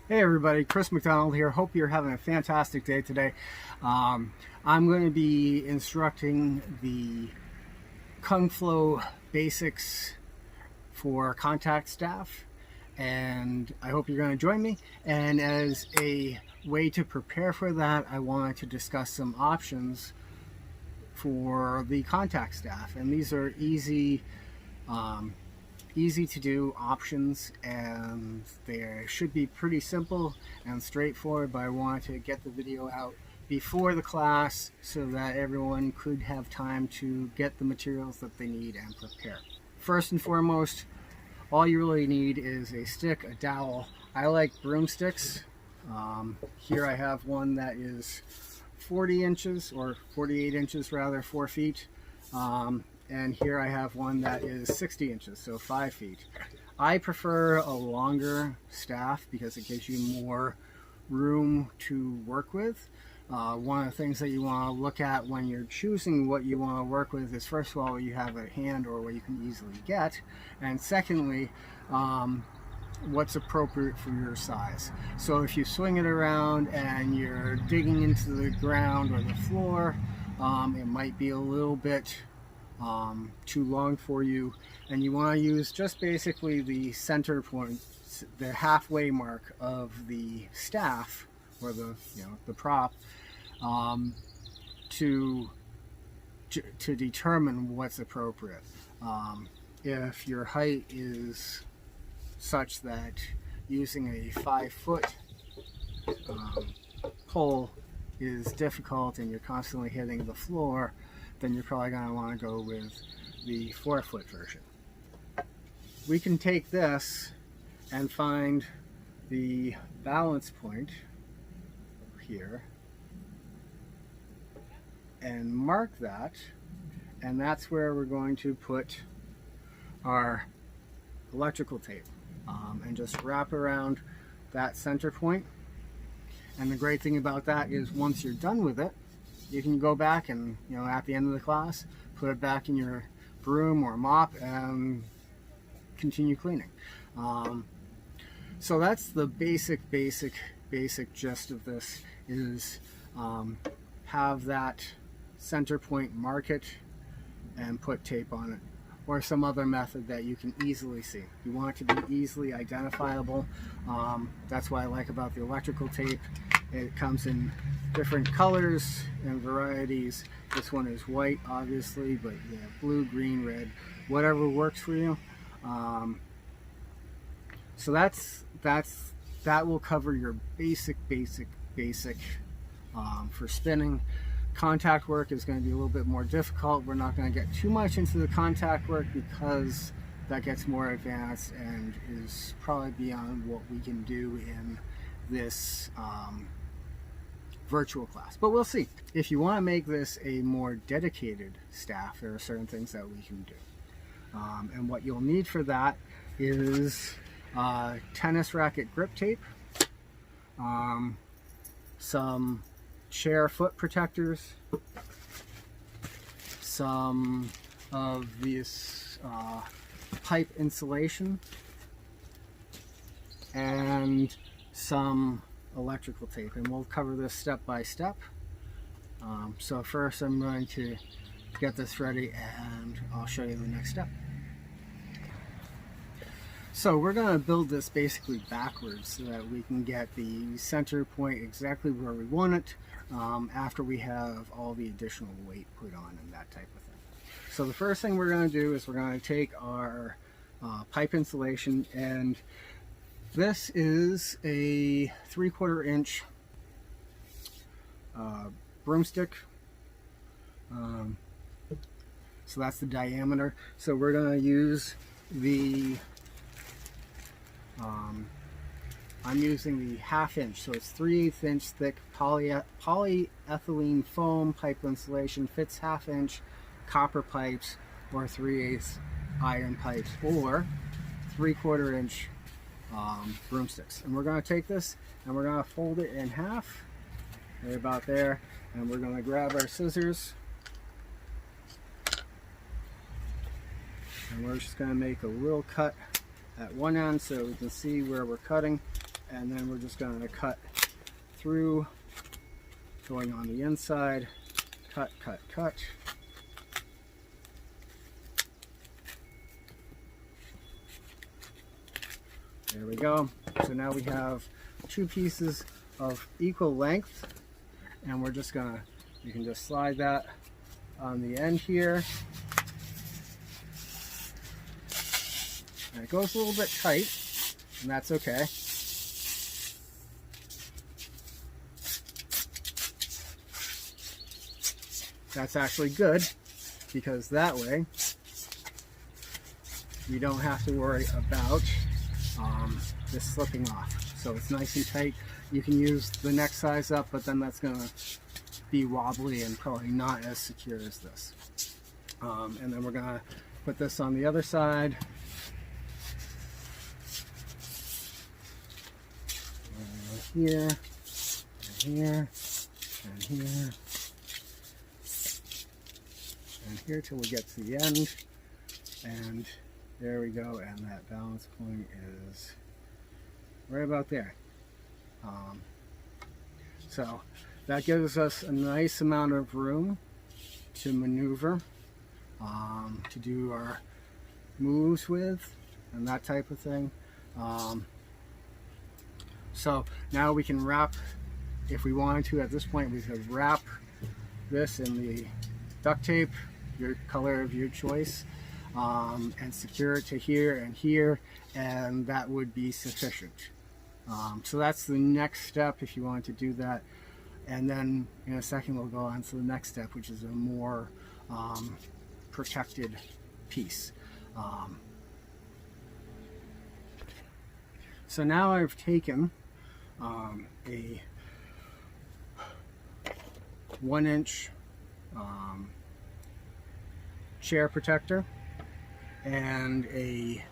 Hey everybody, Chris McDonald here. Hope you're having a fantastic day today. I'm going to be instructing the Kung Flow basics for contact staff, and I hope you're going to join me. And as a way to prepare for that, I wanted to discuss some options for the contact staff, and these are easy to do options, and they should be pretty simple and straightforward, but I wanted to get the video out before the class so that everyone could have time to get the materials that they need and prepare. First and foremost, all you really need is a stick, a dowel. I like broomsticks. Here I have one that is 40 inches, or 48 inches rather, 4 feet. And here I have one that is 60 inches, so 5 feet. I prefer a longer staff because it gives you more room to work with. One of the things that you want to look at when you're choosing what you want to work with is, first of all, what you have at hand or what you can easily get, and secondly, what's appropriate for your size. So if you swing it around and you're digging into the ground or the floor, it might be a little bit too long for you, and you want to use just basically the center point, the halfway mark of the staff or the prop, to determine what's appropriate. If your height is such that using a 5-foot pole is difficult and you're constantly hitting the floor, then you're probably going to want to go with the 4-foot version. We can take this and find the balance point here and mark that, and that's where we're going to put our electrical tape, and just wrap around that center point. And the great thing about that is once you're done with it, you can go back and, at the end of the class, put it back in your broom or mop and continue cleaning. So that's the basic gist of this, is have that center point, mark it, and put tape on it, or some other method that you can easily see. You want it to be easily identifiable. That's what I like about the electrical tape. It comes in different colors and varieties. This one is white, obviously, but yeah, blue, green, red, whatever works for you. So that will cover your basic for spinning. Contact work is going to be a little bit more difficult. We're not going to get too much into the contact work because that gets more advanced and is probably beyond what we can do in this virtual class, but we'll see. If you want to make this a more dedicated staff, there are certain things that we can do, and what you'll need for that is tennis racket grip tape, some chair foot protectors, some of this pipe insulation, and some electrical tape, and we'll cover this step by step. So first I'm going to get this ready and I'll show you the next step. So we're going to build this basically backwards so that we can get the center point exactly where we want it, after we have all the additional weight put on and that type of thing. So the first thing we're going to do is we're going to take our pipe insulation, and this is a 3/4 inch broomstick. So that's the diameter. So we're going to use the I'm using the 1/2 inch, so it's 3/8 inch thick polyethylene foam pipe insulation. Fits 1/2 inch copper pipes, or 3/8 iron pipes, or 3/4 inch broomsticks. And we're going to take this and we're going to fold it in half, right about there, and we're going to grab our scissors and we're just going to make a little cut at one end so we can see where we're cutting, and then we're just going to cut through, going on the inside, cut, cut, cut. There we go. So now we have two pieces of equal length, and we're just gonna, you can just slide that on the end here. And it goes a little bit tight, and that's okay. That's actually good, because that way we don't have to worry about this slipping off. So it's nice and tight. You can use the next size up, but then that's going to be wobbly and probably not as secure as this. And then we're going to put this on the other side. Here, and here, and here, and here till we get to the end. And there we go, and that balance point is right about there. So that gives us a nice amount of room to maneuver, to do our moves with, and that type of thing. So now we can wrap, if we wanted to at this point, we could wrap this in the duct tape, your color of your choice, and secure it to here and here, and that would be sufficient. So that's the next step if you want to do that. And then in a second we'll go on to the next step, which is a more protected piece. So now I've taken a 1-inch chair protector and a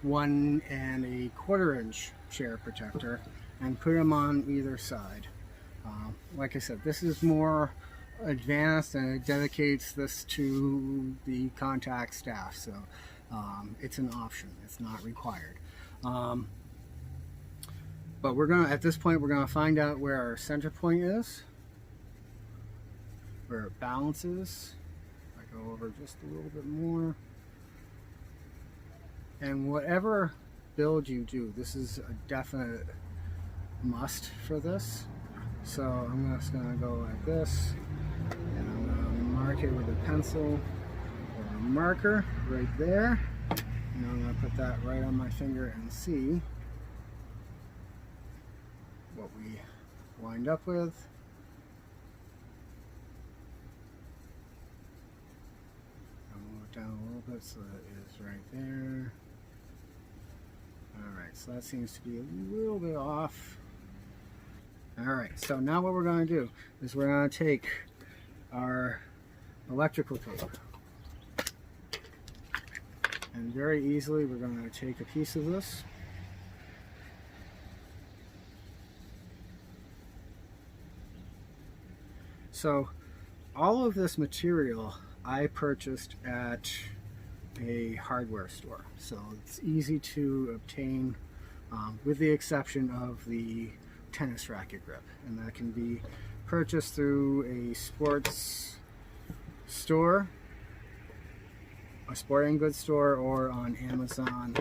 1 1/4-inch chair protector and put them on either side. Like I said, this is more advanced, and it dedicates this to the contact staff, so it's an option, it's not required. But we're gonna, at this point, we're gonna find out where our center point is, where it balances. I go over just a little bit more. And whatever build you do, this is a definite must for this. So I'm just gonna go like this, and I'm gonna mark it with a pencil or a marker right there. And I'm gonna put that right on my finger and see what we wind up with. I'll move it down a little bit so that it is right there. Alright, so that seems to be a little bit off. Alright, so now what we're going to do is we're going to take our electrical tape, and very easily we're going to take a piece of this, so all of this material I purchased at a hardware store, so it's easy to obtain, with the exception of the tennis racket grip, and that can be purchased through a sports store, a sporting goods store, or on Amazon,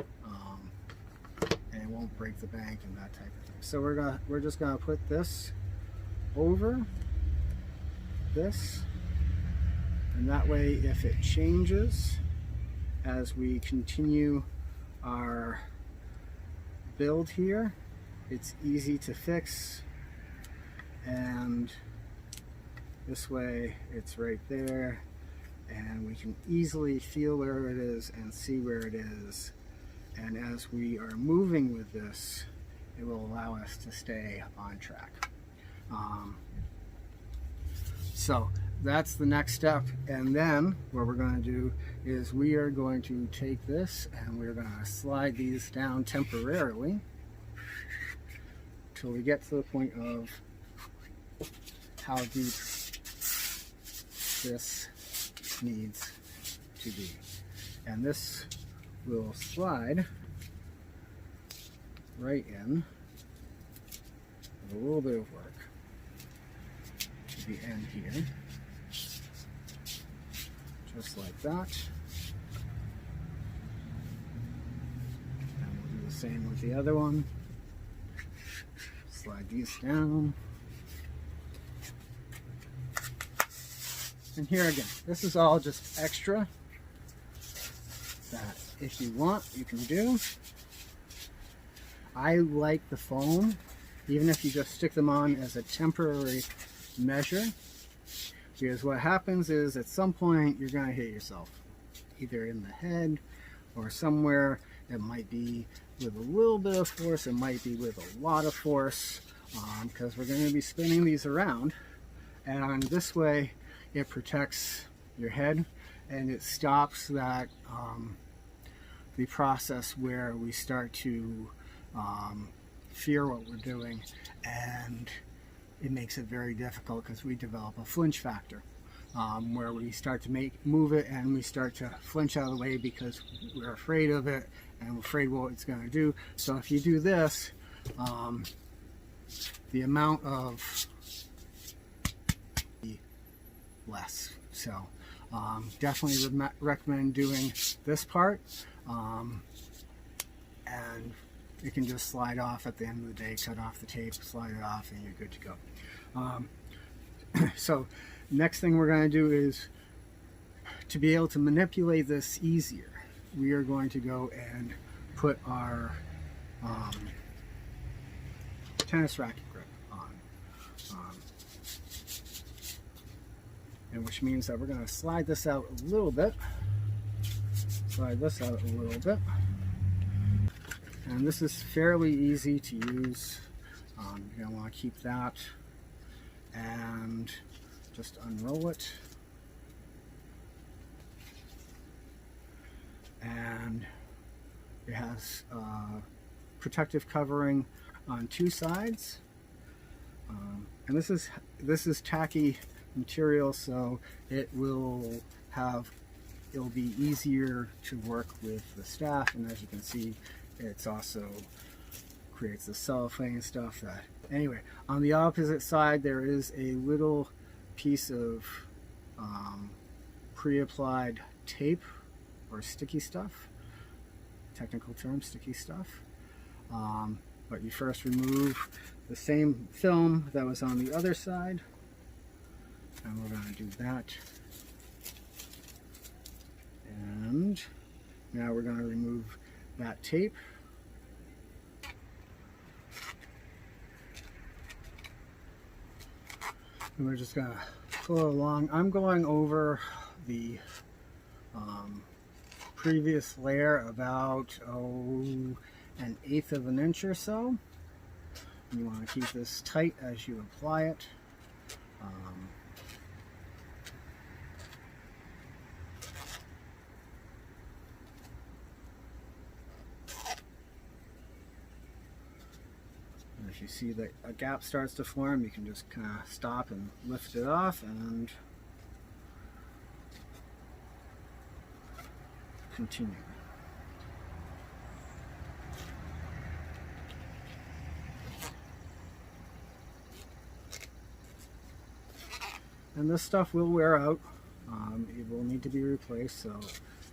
and it won't break the bank and that type of thing. So we're just gonna put this over this, and that way if it changes as we continue our build here, it's easy to fix, and this way it's right there, and we can easily feel where it is and see where it is, and as we are moving with this, it will allow us to stay on track. So that's the next step, and then what we're going to do is we are going to take this and we're going to slide these down temporarily till we get to the point of how deep this needs to be, and this will slide right in a little bit of work to the end here, just like that. And we'll do the same with the other one. Slide these down. And here again, this is all just extra that if you want, you can do. I like the foam, even if you just stick them on as a temporary measure, because what happens is at some point you're going to hit yourself, either in the head or somewhere. It might be with a little bit of force, it might be with a lot of force, because we're going to be spinning these around, and this way it protects your head and it stops that the process where we start to fear what we're doing, and it makes it very difficult because we develop a flinch factor, where we start to move it and we start to flinch out of the way because we're afraid of it and we're afraid what it's going to do. So if you do this, the amount of less. So definitely recommend doing this part, and you can just slide off at the end of the day, cut off the tape, slide it off, and you're good to go. So next thing we're going to do is, to be able to manipulate this easier, we are going to go and put our tennis racket grip on. And which means that we're going to slide this out a little bit. Slide this out a little bit. And this is fairly easy to use. You're going to want to keep that and just unroll it. And it has protective covering on two sides. And this is tacky material, so it'll be easier to work with the staff, and as you can see, it's also creates the cellophane stuff. That anyway, on the opposite side there is a little piece of pre-applied tape or sticky stuff, technical term, sticky stuff. But you first remove the same film that was on the other side, and we're going to do that. And now we're going to remove that tape. And we're just going to pull it along. I'm going over the previous layer about an 1/8 of an inch or so. And you want to keep this tight as you apply it. If you see that a gap starts to form, you can just kind of stop and lift it off and continue. And this stuff will wear out. It will need to be replaced, so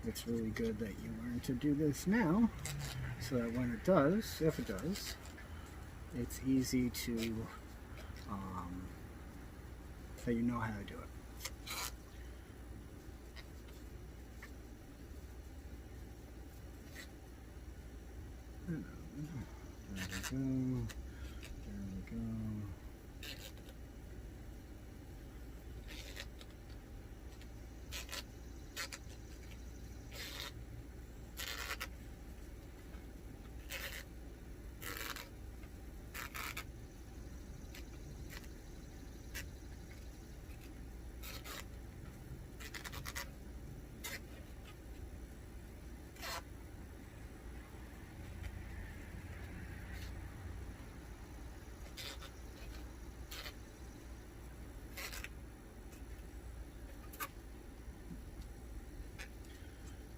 it's really good that you learn to do this now, so that when it does, if it does, it's easy to, that you know how to do it. There we go. There we go.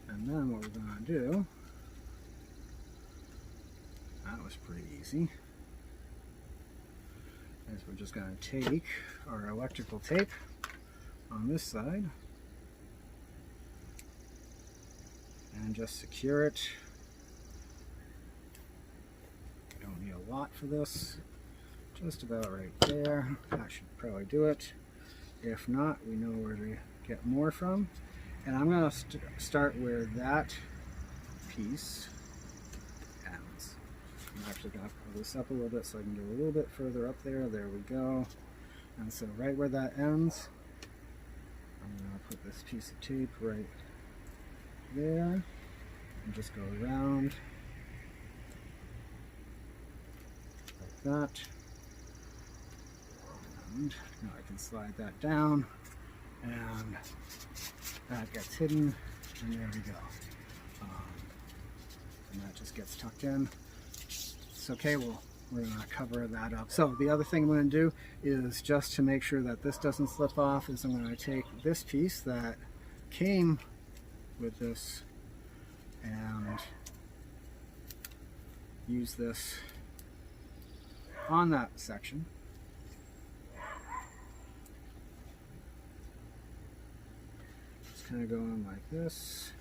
And then what we're going to do, that was pretty easy. just going to take our electrical tape on this side and just secure it. You don't need a lot for this, just about right there. That should probably do it. If not, we know where to get more from. And I'm going to start where that piece ends. I'm actually going to pull this up a little bit so I can get a little bit further up there. There we go. And so right where that ends, I'm going to put this piece of tape right there and just go around like that. And now I can slide that down and that gets hidden, and there we go. And that just gets tucked in. It's okay, we're going to cover that up. So the other thing I'm going to do is, just to make sure that this doesn't slip off, is I'm going to take this piece that came with this and use this on that section. Just kind of go in like this.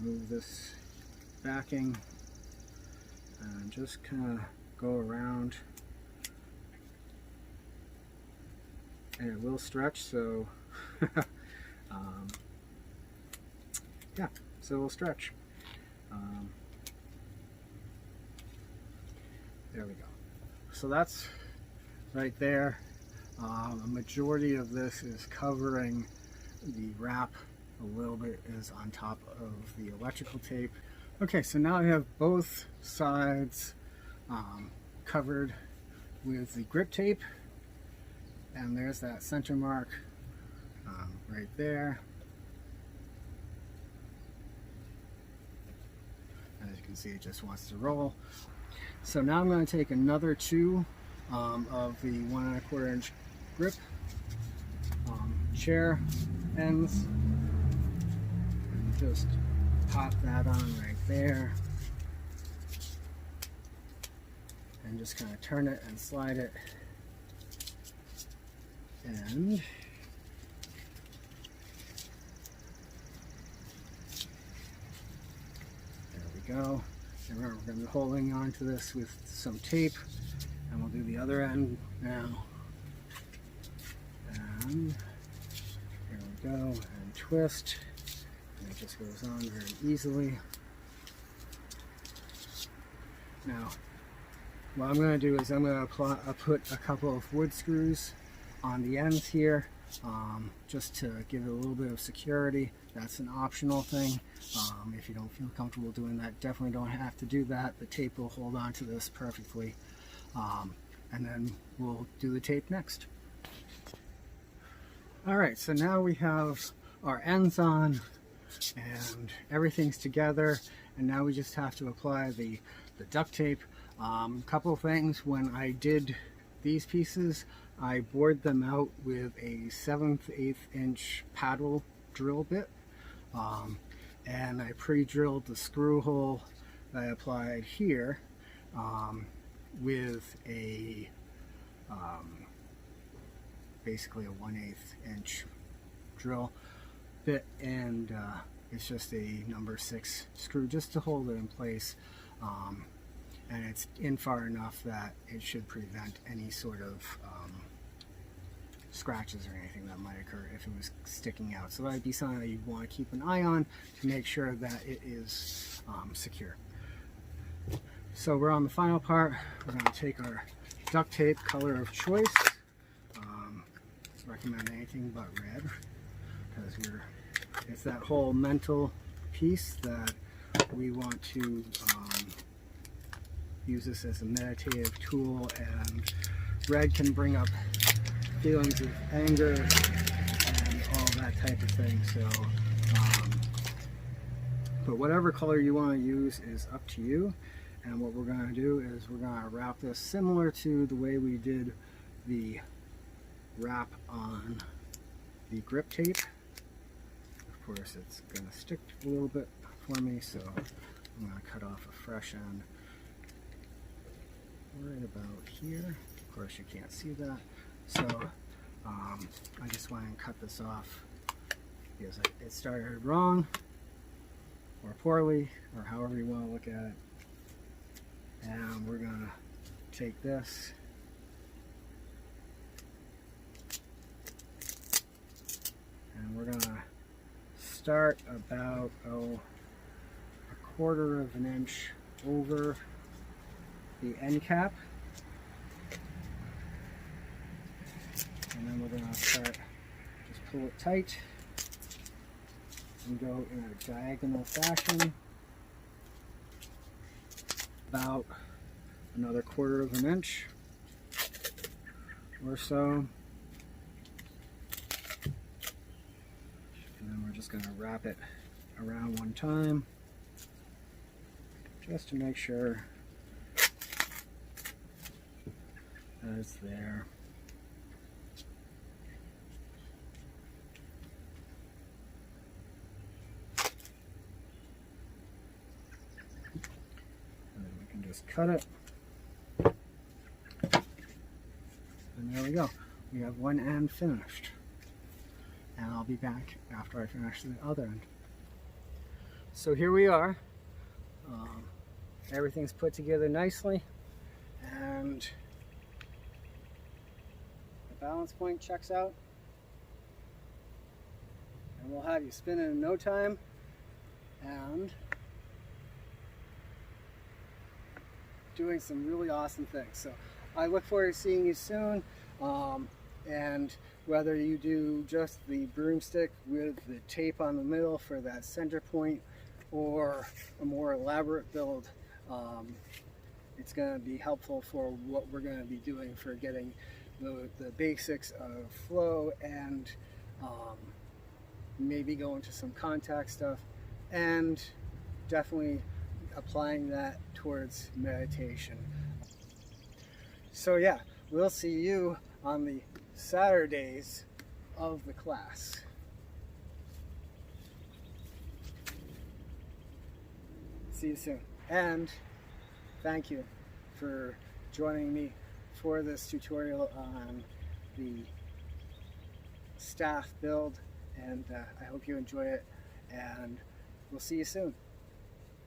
Remove this backing and just kind of go around, and it will stretch, so yeah, so it will stretch. There we go. So that's right there. A majority of this is covering the wrap. A little bit is on top of the electrical tape. Okay, so now I have both sides covered with the grip tape, and there's that center mark right there. As you can see, it just wants to roll. So now I'm going to take another two of the 1 1/4 inch grip chair ends, and just pop that on right there, and just kind of turn it and slide it, and there we go. And remember, we're going to be holding on to this with some tape, and we'll do the other end now. And here we go, and twist, and it just goes on very easily. Now, what I'm going to do is I'm going to put a couple of wood screws on the ends here, just to give it a little bit of security. That's an optional thing. If you don't feel comfortable doing that, definitely don't have to do that. The tape will hold on to this perfectly. And then we'll do the tape next. Alright, so now we have our ends on and everything's together, and now we just have to apply the duct tape. Couple of things: when I did these pieces, I bored them out with a 1/7 inch paddle drill bit, and I pre-drilled the screw hole that I applied here with a basically a 1/8 inch drill bit, and it's just a number 6 screw just to hold it in place, and it's in far enough that it should prevent any sort of scratches or anything that might occur if it was sticking out. So that'd be something that you'd want to keep an eye on to make sure that it is secure. So we're on the final part. We're going to take our duct tape, color of choice. Recommend anything but red, because it's that whole mental piece that we want to use this as a meditative tool, and red can bring up feelings of anger and all that type of thing. So but whatever color you want to use is up to you. And what we're going to do is we're going to wrap this similar to the way we did the wrap on the grip tape. Of course, it's going to stick a little bit for me, so I'm going to cut off a fresh end right about here. course you can't see that, so I just want to cut this off because it started wrong or poorly, or however you want to look at it. And we're gonna take this and we're gonna start about a quarter of an inch over the end cap, and then we're gonna start, just pull it tight and go in a diagonal fashion about another quarter of an inch or so, and then we're just going to wrap it around one time just to make sure that it's there. Just cut it, and there we go. We have one end finished, and I'll be back after I finish the other end. So here we are. Everything's put together nicely, and the balance point checks out, and we'll have you spinning in no time, and doing some really awesome things. So I look forward to seeing you soon, and whether you do just the broomstick with the tape on the middle for that center point, or a more elaborate build, it's going to be helpful for what we're going to be doing for getting the basics of flow, and maybe go into some contact stuff, and definitely applying that towards meditation. So yeah, we'll see you on the Saturdays of the class. See you soon, and thank you for joining me for this tutorial on the staff build, and I hope you enjoy it, and we'll see you soon.